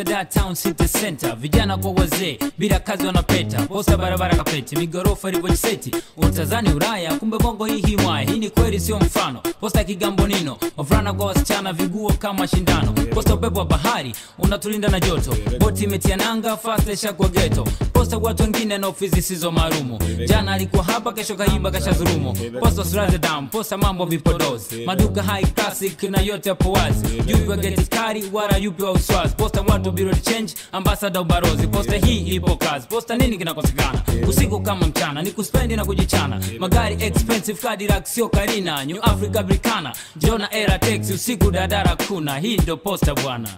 posta that town city center, vijana kwa wazee bila kazi wanapeta, posta barabara kapeti, migorofa ilivojiseti, utazani Ulaya kumbe bongo hii mwaya, hii ni kweli sio mfano. Posta kigambo nino, wavulana kwa wasichana viguo kama shindano, posta upepo wa bahari unatulinda na joto, boti imetia nanga fast kwa ghetto, posta watu wengine na ofisi sizo maalumu, jana alikuwa hapa kesho kaimba kashazurumo, posta suraze down, posta mambo vipodozi, maduka high classic na yote hapo wazi, yupi wa get kari wala yupi wa uswazi, posta watu biro change ambassador ubarozi, posta hii ipo kazi, posta nini kinakosekana, usiku kama mchana ni kuspendi na kujichana, magari expensive Cadillac sio Karina, New Africa Bricana, Jona Era Taxi usiku dadara kuna, hii ndo posta bwana.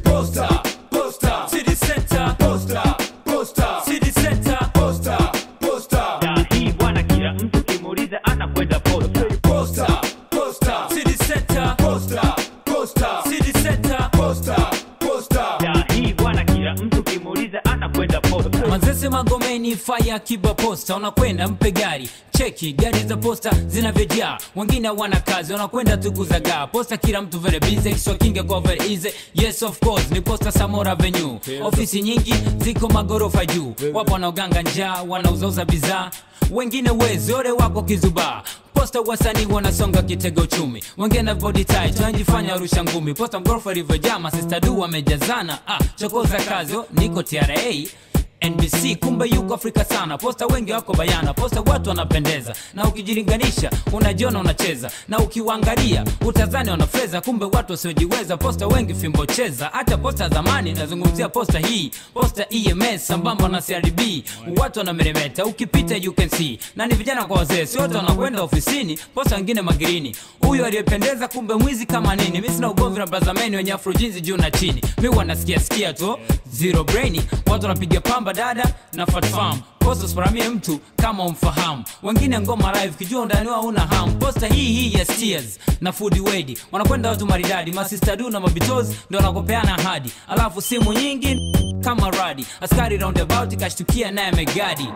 Posta, posta, city center, posta, posta, city center, posta, posta. Ya hii bwana kila mtu kimuuliza anakwenda posta. Posta, posta, city center, posta, posta, city center, posta, posta. Ya hii bwana kila mtu kimuuliza anakwenda posta. Manzese Magomeni fire kiba posta, unakwenda mpe gari, cheki gari za posta zinavyojaa, wengine wana kazi wanakwenda tu kuzagaa, posta kila mtu very busy, so kinga kwa very easy, yes of course ni posta Samora Avenue, ofisi nyingi ziko magorofa juu, wapo wanaoganga njaa wanauzauza bidhaa, wengine wezi ore wako kizuba, posta wasanii wanasonga kitego uchumi, wengine body tight wanajifanya rusha ngumi, posta mgorofa ilivyojaa masista du wamejazana, chokoza kazi niko TRA NBC kumbe yuko Afrika sana, posta wengi wako bayana, posta watu wanapendeza, na ukijilinganisha unajiona unacheza, na ukiwaangalia utazani wanafeza, kumbe watu wasiojiweza, posta wengi fimbo cheza, hata posta zamani nazungumzia posta hii, posta EMS sambamba na CRB, watu wanameremeta ukipita you can see, na ni vijana kwa wazee, sio wote wanakwenda ofisini, posta wengine magirini, huyo aliyependeza kumbe mwizi kama nini, mimi sina ugomvi na bazameni wenye afro jeans juu na chini, mimi wanasikia sikia tu zero brainy, watu wanapiga pamba dada na fat farm, posta sparamie mtu kama umfahamu, wengine ngoma live kijua ndani wao una ham, posta hii ya Steers na Food Wedi wanakwenda watu maridadi, masista du na mabitozi ndio wanakopeana hadi, alafu simu nyingi kama radi, askari roundabout kashtukia naye megadi.